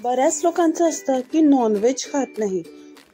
बऱ्याच लोकांचं असतं की नॉनव्हेज खात नाही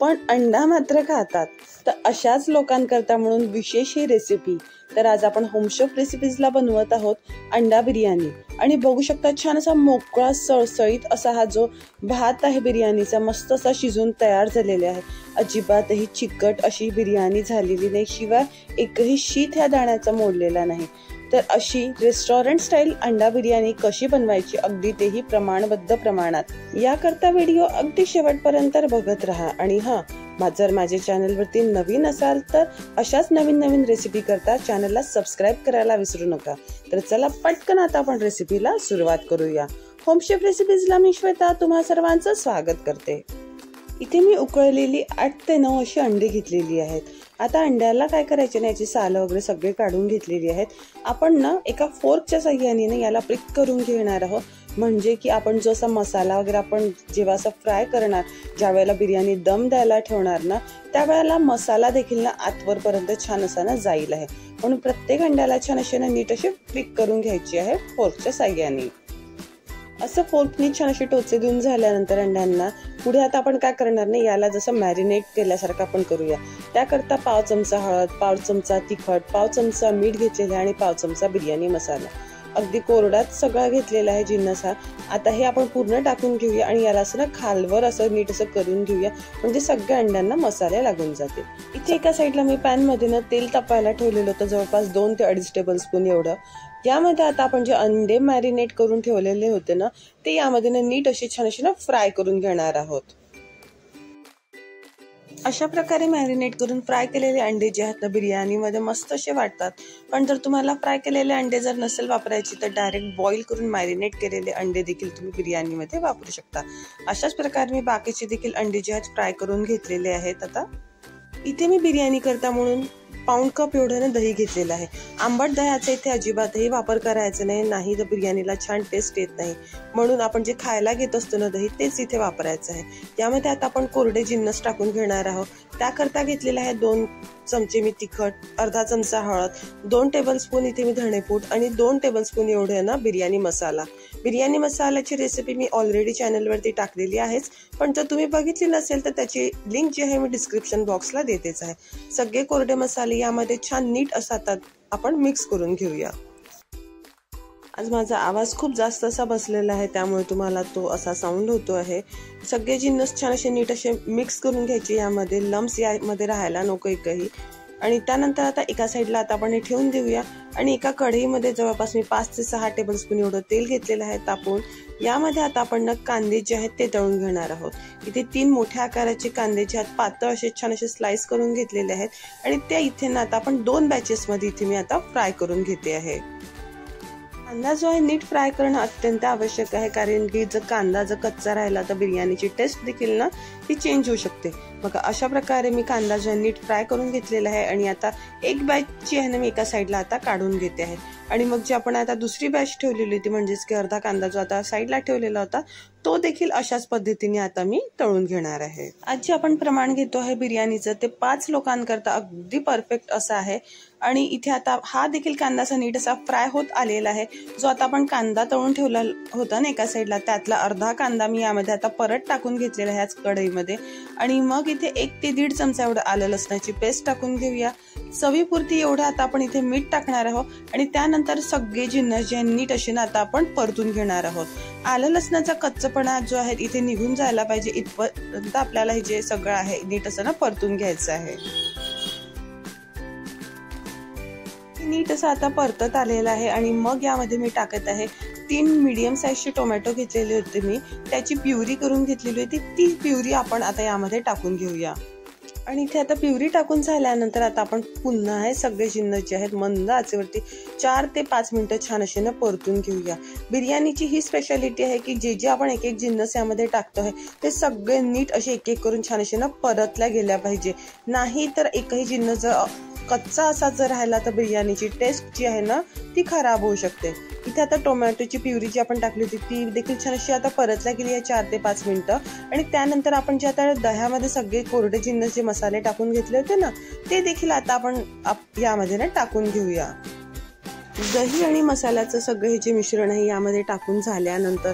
पण अंडा मात्र खातात. तर अशाच लोकांकरता म्हणून विशेष ही रेसिपी. तर आज आपण होमशेफ रेसिपीजला बनवत आहोत अंडा बिर्याणी. आणि बघू शकता छान असा मोकळा सळसळीत असा हा जो भात आहे बिर्याणीचा मस्त असा शिजून तयार झालेला आहे. अजिबातही चिकट अशी बिर्याणी झालेली नाही, शिवाय एकही शीत ह्या दाण्याचा मोडलेला नाही. तर अशी रेस्टॉरंट स्टाईल अंडा बिर्याणी कशी बनवायची अगदी तेही प्रमाणबद्ध प्रमाणात, याकरता व्हिडिओ अगदी शेवटपर्यंत बघत राहा. आणि जर माझ्या चॅनलवरती नवीन असाल तर अशाच नवीन नवीन रेसिपी करता चॅनलला सबस्क्राईब करायला विसरू नका. तर चला पटकन आता आपण रेसिपीला सुरुवात करूया. होमशेफ रेसिपीजला मी श्वेता तुम्हा सर्वांचं स्वागत करते. इथे मी उकळलेली 8 ते 9 अशी अंडी घेतलेली आहेत. आता अंड्याला काय करायचे ना, याची सालं वगैरे सगळे काढून घेतलेली आहेत. आपण ना एका फोर्कच्या साह्याने याला प्रिक करून घेणार आहोत. म्हणजे की आपण जो असा मसाला वगैरे आपण जेव्हा असं फ्राय करणार, ज्या वेळेला बिर्याणी दम द्यायला ठेवणार ना, त्यावेळेला मसाला देखील ना आतवरपर्यंत छान असा ना जाईल आहे. म्हणून प्रत्येक अंड्याला छान असे ना नीट अशी प्रिक करून घ्यायची आहे फोर्कच्या साह्याने. असं फोर्कनी छान अशी टोचे देऊन झाल्यानंतर अंड्यांना पुढे आता आपण काय करणार नाही, याला जसं मॅरिनेट केल्यासारखं आपण करूया. त्याकरता 1 चमचा हळद, 1 चमचा तिखट, 1 चमचा मीठ घेतलेला आहे आणि 1 चमचा बिर्याणी मसाला. अगदी कोरडाच सगळा घेतलेला आहे जिन्नस हा. आता हे आपण पूर्ण टाकून घेऊया आणि याला असं ना खालवर असं नीट असं करून घेऊया, म्हणजे सगळ्या अंड्यांना मसाले लागून जातील. इथे एका साईडला मी पॅन मध्ये ना तेल तापायला ठेवलेलं होतं, जवळपास 2 ते 2.5 टेबलस्पून एवढं. यामध्ये आता आपण जे अंडे मॅरिनेट करून ठेवलेले होते ना, ते यामध्ये ना नीट अशी छान अशी ना फ्राय करून घेणार आहोत. अशा प्रकारे मॅरिनेट करून फ्राय केलेले अंडे जे आहेत ना बिर्याणीमध्ये मस्त असे वाटतात. पण जर तुम्हाला फ्राय केलेले अंडे जर नसेल वापरायची तर डायरेक्ट बॉईल करून मॅरिनेट केलेले अंडे देखील तुम्ही बिर्याणीमध्ये वापरू शकता. अशाच प्रकारे मी बाकीचे देखील अंडे जे आहेत फ्राय करून घेतलेले आहेत. आता इथे मी बिर्याणी करता म्हणून पाऊण कप एवढं दही घेतलेलं आहे. आंबट दह्याचा इथे अजिबातही वापर करायचा नाही तर बिर्याणीला छान टेस्ट येत नाही. म्हणून आपण जे खायला घेत असतो ना दही, तेच इथे वापरायचं आहे. यामध्ये आता आपण कोरडे जिन्नस टाकून घेणार आहोत. त्याकरता घेतलेला आहे 2 चमचे मी तिखट, अर्धा चमचा हळद, 2 टेबलस्पून इथे मी धणेपूड आणि 2 टेबलस्पून एवढे ना बिर्याणी मसाला. बिर्याणी मसाल्याची रेसिपी मी ऑलरेडी चॅनलवरती टाकलेली आहेच, पण जर तुम्ही बघितली नसेल तर त्याची लिंक जी आहे मी डिस्क्रिप्शन बॉक्सला देतेच आहे. सगळे कोरडे मसाले यामध्ये छान नीट असा आपण मिक्स करून घेऊया. आज माझा आवाज खूप जास्त असा बसलेला आहे, त्यामुळे तुम्हाला तो असा साऊंड होतो आहे. सगळे जिन्नस छान असे नीट असे मिक्स करून घ्यायचे, यामध्ये लम्स यामध्ये राहायला नको एकही. आणि त्यानंतर आता एका साईडला आता आपण हे ठेवून देऊया. आणि एका कढईमध्ये जवळपास मी 5 ते 6 टेबलस्पून एवढं तेल घेतलेलं आहे तापवून. यामध्ये आता आपण कांदे जे आहेत ते तळून घेणार आहोत. इथे 3 मोठ्या आकाराचे कांदे जे आहेत पातळ असे छान असे स्लाइस करून घेतलेले आहेत. आणि त्या इथे ना आता आपण 2 बॅचेस मध्ये इथे मी आता फ्राय करून घेते आहे. कांदा जो आहे नीट फ्राय करणं अत्यंत आवश्यक आहे, कारण की जर कांदा कच्चा राहिला तर बिर्याणीची टेस्ट देखील ना ती चेंज होऊ शकते. मग अशा प्रकारे मी कांदा जो नीट फ्राय करून घेतलेला आहे. आणि आता एक बॅच जी आहे ना मी एका साईडला आता काढून घेते आहे. आणि मग जी आपण आता दुसरी बॅच ठेवलेली होती, म्हणजेच की अर्धा कांदा जो आता साईडला ठेवलेला होता, तो देखील अशाच पद्धतीने आता मी तळून घेणार आहे. आज जे आपण प्रमाण घेतो आहे बिर्याणीचं ते 5 लोकांकरता अगदी परफेक्ट असं आहे. आणि इथे आता हा देखील कांदा असा नीट असा फ्राय होत आलेला आहे. जो आता आपण कांदा तळून ठेवला होता ना एका साईडला, त्यातला अर्धा कांदा मी यामध्ये आता परत टाकून घेतलेला आहे ह्याच कढईमध्ये. आणि मग इथे 1 ते 1.5 चमचा एवढं आलं लसणाची पेस्ट टाकून घेऊया. चवीपुरती एवढं आता आपण इथे मीठ टाकणार आहोत. आणि त्यानंतर सगळे जिन्नस जे नीट असे ना आता आपण परतून घेणार आहोत. आलं लसणाचा कच्चपणा जो आहे इथे निघून जायला पाहिजे, इथपर्यंत आपल्याला हे जे सगळं आहे नीट असं ना परतून घ्यायचं आहे. नीट असं आता परतत आलेलं आहे. आणि मग यामध्ये मी टाकत आहे 3 मीडियम साईजचे टोमॅटो घेतलेले होते मी, त्याची प्युरी करून घेतलेली होती. ती प्युरी आपण आता यामध्ये टाकून घेऊया. आणि इथे आता प्युरी टाकून झाल्यानंतर आता आपण पुन्हा हे सगळे जिन्नस जे आहेत मंद आचेवरती 4 ते 5 मिनिटं छान असे ना परतून घेऊया. बिर्याणीची ही स्पेशालिटी आहे की जे आपण एक एक जिन्नस यामध्ये टाकतो आहे ते सगळे नीट असे एक एक करून छान असे ना परतल्या गेल्या पाहिजे. नाही तर एकही जिन्नस जर कच्चा असा जर राहिला तर बिर्याणीची टेस्ट जी आहे ना ती खराब होऊ शकते. इथे आता टोमॅटोची प्युरी जी आपण टाकली होती ती देखील छान अशी आता परतल्या गेली आहे 4 ते 5 मिनिटं. आणि त्यानंतर आपण जे आता दह्यामध्ये सगळे कोरडे जिन्नस जे मसाले टाकून घेतले होते ना ते देखील आता आपण यामध्ये ना टाकून घेऊया. दही आणि मसाल्याचं सगळं हे जे मिश्रण आहे यामध्ये टाकून झाल्यानंतर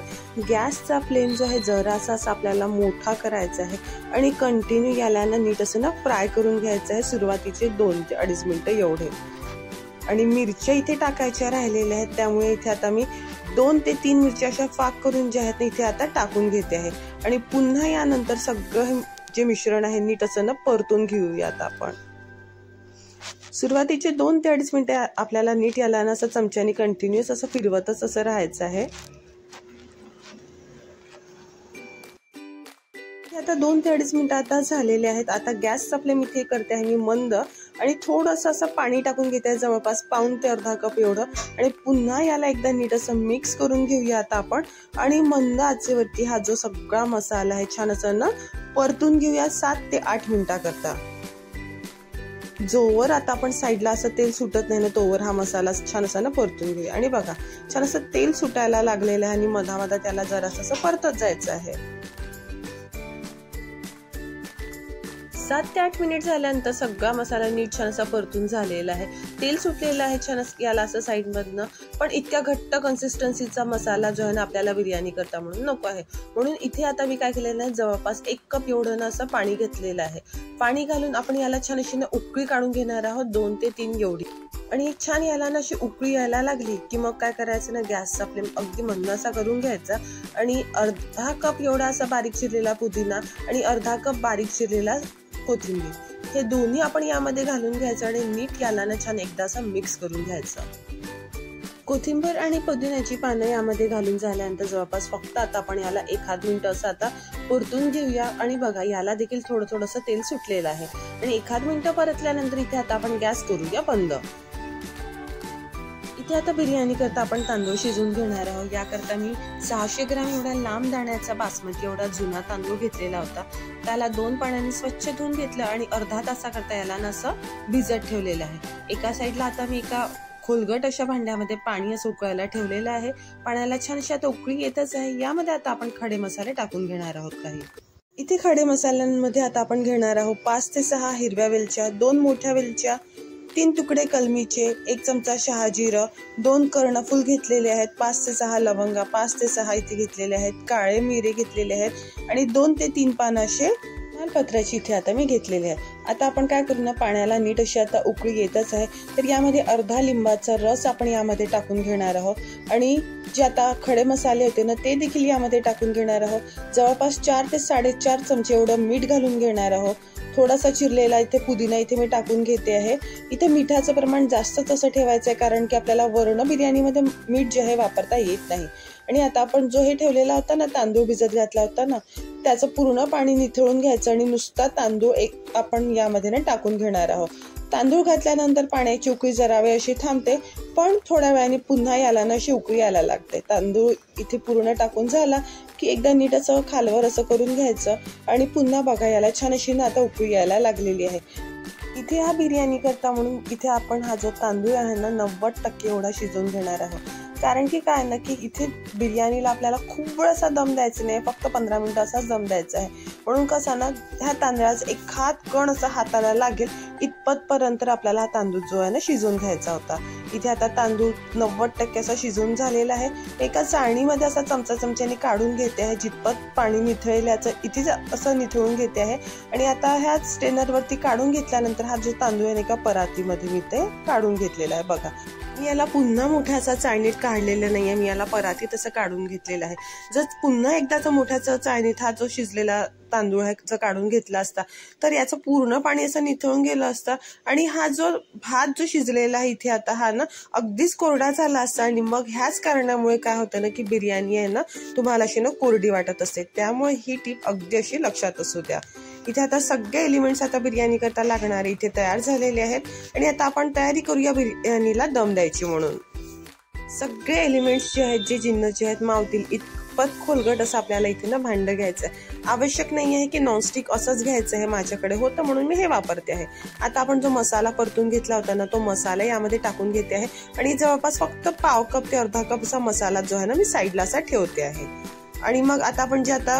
गॅसचा फ्लेम जो आहे जरासा आपल्याला मोठा करायचा आहे आणि कंटिन्यू याला नीट असं फ्राय करून घ्यायचं आहे सुरुवातीचे 2 ते 2.5 मिनिटं एवढे. आणि मिरच्या इथे टाकायच्या राहिलेल्या आहेत, त्यामुळे इथे आता मी 2 ते 3 मिरच्या अशा फाक करून ज्या आहेत इथे आता टाकून घेते आहे. आणि पुन्हा यानंतर सगळं जे मिश्रण आहे नीट असं परतून घेऊयात आपण. सुरुवातीचे 2 ते 2.5 मिनिटे आपल्याला नीट याला असं चमच्याने कंटिन्युअस असं फिरवतच असं राहायचं आहे. आता 2 ते 2.5 मिनिटं आता झालेले आहेत. आता गॅसचा फ्लेम इथे करते आहे मी मंद आणि थोडंसं असं पाणी टाकून घेते आहे, जवळपास पाऊण ते अर्धा कप एवढं. आणि पुन्हा याला एकदा नीट असं मिक्स करून घेऊया आता आपण. आणि मंद आचेवरती हा जो सगळा मसाला आहे छान असं परतून घेऊया 7 ते 8 मिनिटाकरता. जोवर आता आपण साईडला असं तेल सुटत नाही ना तोवर हा मसाला छान असा परतून घेऊया. आणि बघा छान असं तेल सुटायला लागलेलं आहे आणि मधामधा त्याला जरासं असं परतत जायचं आहे. 7 ते 8 मिनिट झाल्यानंतर सगळा मसाला नीट छान असा परतून झालेला आहे. तेल सुटलेलं आहे छान याला असं साईडमधनं. पण इतक्या घट्ट कन्सिस्टन्सीचा मसाला जो आहे ना आपल्याला बिर्याणी करता म्हणून नको आहे. म्हणून इथे आता मी काय केलेलं आहे, जवळपास 1 कप एवढं ना असं पाणी घेतलेलं आहे. पाणी घालून आपण याला छान अशी उकळी काढून घेणार आहोत 2 ते 3 एवढी. आणि छान याला ना अशी उकळी यायला लागली की मग काय करायचं ना, गॅसचा फ्लेम अगदी मंद असा करून घ्यायचा आणि अर्धा कप एवढा असा बारीक चिरलेला पुदिना आणि अर्धा कप बारीक चिरलेला कोथिंबीर हे दोन्ही आपण यामध्ये घालून घ्यायचं आणि नीट याला ना छान एकदा असं मिक्स करून घ्यायचं. कोथिंबीर आणि पुदिन्याची पानं यामध्ये घालून झाल्यानंतर जवळपास फक्त आता आपण याला 1 मिनिट असं आता परतून घेऊया. आणि बघा याला देखील थोडंसं तेल सुटलेलं आहे. आणि 1 मिनिट परतल्यानंतर इथे आता आपण गॅस करूया बंद. इथे आता बिर्याणी करता आपण तांदूळ शिजवून घेणार आहोत. याकरता मी 600 ग्रॅम एवढा लांब दाण्याचा बासमती एवढा जुना तांदूळ घेतलेला होता. त्याला 2 पाण्याने स्वच्छ धुवून घेतलं आणि अर्धा तासाकरता याला असं भिजत ठेवलेलं आहे. एका साईडला आता मी एका खोलगट अशा भांड्यामध्ये पाणी असं उकळायला ठेवलेलं आहे. पाण्याला छान अशी आता उकळी येतच आहे. यामध्ये आता आपण खडे मसाले टाकून घेणार आहोत काही. इथे खडे मसाल्यांमध्ये आता आपण घेणार आहोत 5 ते 6 हिरव्या वेलच्या, 2 मोठ्या वेलच्या, 3 तुकडे कलमीचे, 1 चमचा शहाजिरं, 2 कर्णफूल घेतलेले आहेत, 5 ते 6 लवंगा, 5 ते 6 इथे घेतलेले आहेत, काळे मिरे घेतलेले आहेत आणि 2 ते 3 पान असे पत्राची इथे आता मी घेतलेले आहे. आता आपण काय करू ना, पाण्याला नीट अशी आता उकळी येतच आहे तर यामध्ये अर्धा लिंबाचा रस आपण यामध्ये टाकून घेणार आहोत. आणि जे आता खडे मसाले होते ना ते देखील यामध्ये टाकून घेणार आहोत. जवळपास 4 ते 4.5 चमचे एवढं मीठ घालून घेणार आहोत. थोडासा चिरलेला इथे पुदिना इथे मी टाकून घेते आहे. इथे मिठाचं प्रमाण जास्तच असं ठेवायचं आहे कारण की आपल्याला वर्ण बिर्याणीमध्ये मीठ जे आहे वापरता येत नाही. आणि आता आपण जो हे ठेवलेला होता ना तांदूळ भिजत घातला होता ना त्याचं पूर्ण पाणी निथळून घ्यायचं आणि नुसता तांदूळ आपण यामध्ये ना टाकून घेणार आहोत. तांदूळ घातल्यानंतर पाण्याची उकळी जरा वेळ अशी थांबते पण थोड्या वेळाने पुन्हा याला ना अशी उकळी यायला लागते. तांदूळ इथे पूर्ण टाकून झाला की एकदा नीट असं खालवर असं करून घ्यायचं आणि पुन्हा बघा याला छान अशी ना आता उकळी यायला लागलेली आहे. इथे हा बिर्याणी करता म्हणून इथे आपण हा जो तांदूळ आहे ना 90% एवढा शिजवून घेणार आहोत. कारण की काय ना की इथे बिर्याणीला आपल्याला खूप वेळ असा दम द्यायचा नाही, फक्त 15 मिनिटं असाच दम द्यायचा आहे. म्हणून कसा ना ह्या तांदळाचा एखाद कण असा हाताला लागेल इतपतपर्यंत आपल्याला हा तांदूळ जो आहे ना शिजवून घ्यायचा होता. इथे आता तांदूळ 90% असा शिजवून झालेला आहे. एका चाळणीमध्ये असा चमच्याने काढून घेते आहे. जितपत पाणी निथळल्याचं इथे असं निथळून घेते आहे. आणि आता ह्या स्ट्रेनरवरती काढून घेतल्यानंतर हा जो तांदूळ आहे एका परातीमध्ये मी ते काढून घेतलेला आहे. बघा मी याला पुन्हा मोठ्या असा चाळणीत काढलेलं नाहीये, मी याला परातीत असं काढून घेतलेलं आहे. जर पुन्हा एकदाच मोठ्याचा चाळणीत हा जो शिजलेला तांदूळ आहे जर काढून घेतला असता तर याचं पूर्ण पाणी असं निथळून गेलं असतं आणि हा जो भात जो शिजलेला आहे इथे आता हा ना अगदीच कोरडा झाला असता. आणि मग ह्याच कारणामुळे काय होतं ना की बिर्याणी आहे ना तुम्हाला अशी ना कोरडी वाटत असते. त्यामुळे ही टिप अगदी अशी लक्षात असू द्या. इथे आता सगळे एलिमेंट्स आता बिर्याणी करता लागणारे इथे तयार झालेले आहेत. आणि आता आपण तयारी करूया बिर्याणीला दम द्यायची म्हणून. सगळे एलिमेंट्स जे आहेत जे जिन्नस जे आहेत मावतील इतपत खोलगट असं आपल्याला इथे ना भांडं घ्यायचं आहे. आवश्यक नाही आहे की नॉनस्टिक असंच घ्यायचं आहे, माझ्याकडे होतं म्हणून मी हे वापरते आहे. आता आपण जो मसाला परतून घेतला होता ना तो मसाला यामध्ये टाकून घेते आहे आणि जवळपास फक्त पाव कप ते अर्धा कप असा मसाला जो आहे ना मी साईडला असा ठेवते आहे. आणि मग आता आपण जे आता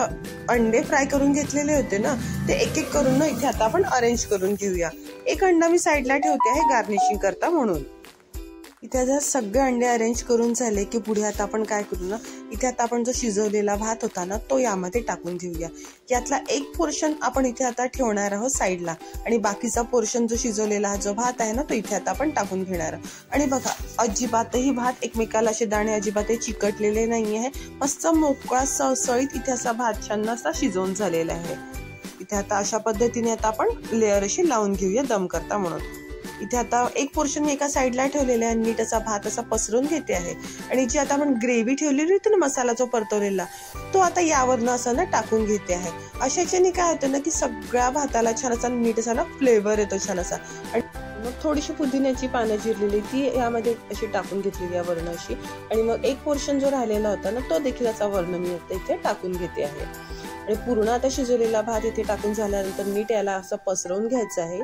अंडे फ्राय करून घेतलेले होते ना ते एक एक करून ना इथे आता आपण अरेंज करून घेऊया. एक अंडा मी साईडला ठेवते आहे गार्निशिंग करता म्हणून. इथे आता सगळे अंडे अरेंज करून झाले की पुढे आता आपण काय करू ना, इथे आता आपण जो शिजवलेला भात होता ना तो यामध्ये टाकून घेऊया। यातला एक पोर्शन आपण इथे आता ठेवणार आहोत साईडला आणि बाकीचा पोर्शन जो शिजवलेला जो भात आहे ना तो इथे आता आपण टाकून घेणार आहोत। आणि बघा अजिबातही भात एकमेकाला असे दाणे अजिबातही चिकटलेले नाही आहे, मस्त मोकळा सळसळीत इथे असा भात छान असा शिजवून झालेला आहे। इथे आता अशा पद्धतीने आता आपण लेअर अशी लावून घेऊया दम करता म्हणून। इथे आता एक पोर्शन मी एका साईडला ठेवलेला आहे, नीट असा भात असा पसरून घेते आहे आणि जी आता आपण ग्रेव्ही ठेवलेली होती ना मसाला जो परतवलेला तो आता यावरनं असं ना टाकून घेते आहे। अशाच्याने काय होतं ना की सगळ्या भाताला छान असा नीट असा ना फ्लेवर येतो छान असा। आणि मग थोडीशी पुदिन्याची पानं चिरलेली ती यामध्ये अशी टाकून घेतलेली आहे वर्ण अशी, आणि मग एक पोर्शन जो राहिलेला होता ना तो देखील असा वर्ण मी आता इथे टाकून घेते आहे। आणि पूर्ण आता शिजवलेला भात इथे टाकून झाल्यानंतर नीट याला असं पसरवून घ्यायचं आहे।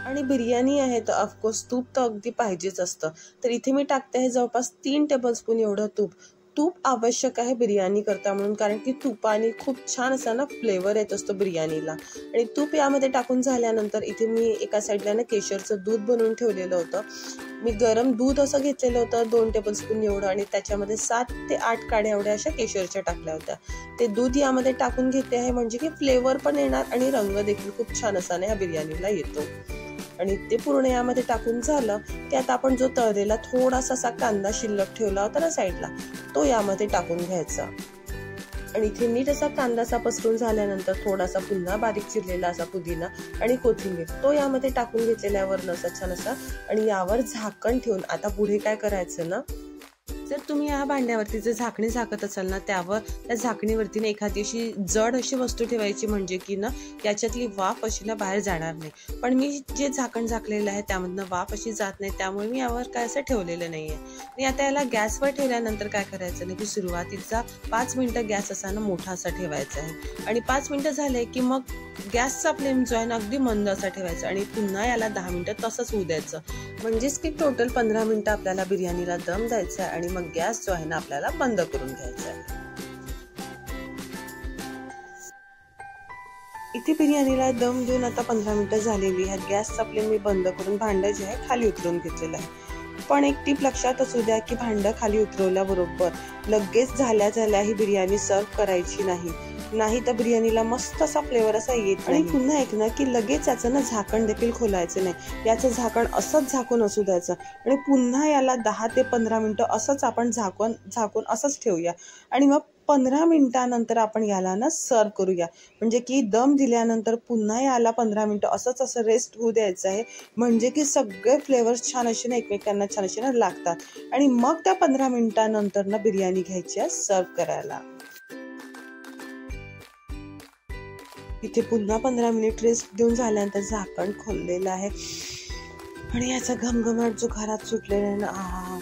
आणि बिर्याणी आहे तर ऑफकोर्स तूप तर अगदी पाहिजेच असतं, तर इथे मी टाकते आहे जवळपास 3 टेबलस्पून एवढं तूप। तूप आवश्यक आहे बिर्याणी करता म्हणून, कारण की तुपाने खूप छान असा ना फ्लेवर येत असतो बिर्याणीला। आणि तूप यामध्ये टाकून झाल्यानंतर इथे मी एका साईडला ना केशरचं दूध बनवून ठेवलेलं होतं। मी गरम दूध असं घेतलेलं होतं 2 टेबलस्पून एवढं, आणि त्याच्यामध्ये 7 ते 8 काड्या एवढ्या अशा केशरच्या टाकल्या होत्या। ते दूध यामध्ये टाकून घेते आहे म्हणजे की फ्लेवर पण येणार आणि रंग देखील खूप छान असा ह्या बिर्याणीला येतो। आणि ते पूर्ण यामध्ये टाकून झालं की आता आपण जो तळलेला थोडासा असा कांदा शिल्लक ठेवला होता ना साईडला तो यामध्ये टाकून घ्यायचा। आणि इथे नीट असा कांदासा पसरून झाल्यानंतर थोडासा पुन्हा बारीक चिरलेला असा पुदिना आणि कोथिंबीर तो यामध्ये टाकून घेतलेल्यावर असा छान असा, आणि यावर झाकण ठेवून आता पुढे काय करायचं ना, जर तुम्ही या भांड्यावरती जे झाकणी झाकत असाल ना त्यावर त्या झाकणीवरती एखादी अशी जड अशी वस्तू ठेवायची म्हणजे की ना याच्यातली वाफ अशी ना बाहेर जाणार नाही। पण मी जे झाकण झाकलेलं आहे त्यामधनं वाफ अशी जात नाही, त्यामुळे मी यावर काय असं ठेवलेलं नाहीये। आणि आता याला गॅसवर ठेवल्यानंतर काय करायचं ना की सुरुवातीचा 5 मिनिटं गॅस असा ना मोठा असा ठेवायचा आहे, आणि 5 मिनिटं झाले की मग गॅसचा फ्लेम जो आहे ना अगदी मंद असा ठेवायचा आणि पुन्हा याला 10 मिनिटं तसंच होऊ द्यायचं। म्हणजेच की टोटल 15 मिनिटं आपल्याला बिर्याणीला दम द्यायचा आहे आणि मग गॅस जो आहे ना आपल्याला बंद करून घ्यायचा आहे। इथे बिर्याणीला दम देऊन आता 15 मिनिटं झालेली आहेत। गॅसचा फ्लेम मी बंद करून भांडं जे आहे खाली उतरवून घेतलेलं आहे। पण एक टीप लक्षात असू द्या की भांडं खाली उतरवल्याबरोबर लगेच झाल्या ही बिर्याणी सर्व करायची नाही तर बिर्याणीला मस्त असा फ्लेवर असा येत नाही। पुन्हा एक ना की लगेच याचं ना झाकण देखील खोलायचं नाही, याचं झाकण असंच झाकून असू द्यायचं आणि पुन्हा याला 10 ते 15 मिनिटं असंच आपण झाकून असंच ठेवूया। आणि मग 15 मिनिटानंतर आपण याला ना सर्व करूया, म्हणजे की दम दिल्यानंतर पुन्हा याला 15 मिनिटं असं रेस्ट होऊ द्यायचं आहे, म्हणजे की सगळे फ्लेवर्स छान असे ना एकमेकांना छान असे ना लागतात। आणि मग त्या 15 मिनिटानंतर ना बिर्याणी घ्यायची आहे सर्व करायला। इथे पुन्हा 15 मिनिट रेस्ट देऊन झाल्यानंतर झाकण खोललेलं आहे आणि याचा घमघमाट जो घरात सुटलेला आहे ना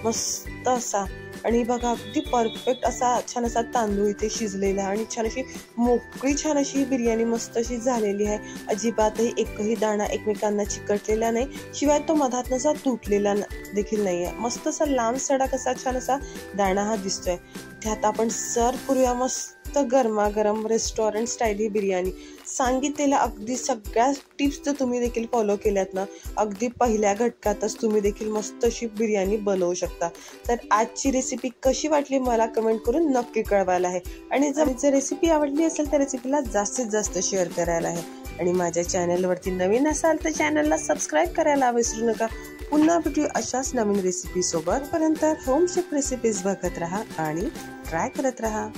मस्त असा, आणि बघा अगदी परफेक्ट असा छान असा तांदूळ इथे शिजलेला आहे आणि छान अशी मोकळी छान अशी बिर्याणी मस्त अशी झालेली आहे। अजिबातही एकही दाणा एकमेकांना चिकटलेला नाही, शिवाय तो मधात असा तुटलेला देखील नाहीये। मस्त असा लांब सडक असा छान असा दाणा हा दिसतोय। इथे आता आपण सर्व करूया मस्त गरमागरम रेस्टॉरंट स्टाईल ही बिर्याणी। सांगितलेल्या अगदी सगळ्या टिप्स जर तुम्ही देखील फॉलो केल्यात ना अगदी पहिल्या घटकातच तुम्ही देखील मस्त अशी बिर्याणी बनवू शकता। तर आजची रेसिपी कशी वाटली मला कमेंट करून नक्की कळवायला आहे, आणि जर रेसिपी आवडली असेल तर रेसिपीला जास्तीत जास्त शेअर करायला आहे। आणि माझ्या चॅनलवरती नवीन असाल तर चॅनलला सबस्क्राईब करायला विसरू नका। पुन्हा भेटू अशाच नवीन रेसिपी सोबत, पर्यंत होम शेफ रेसिपीज बघत राहा आणि ट्राय करत राहा।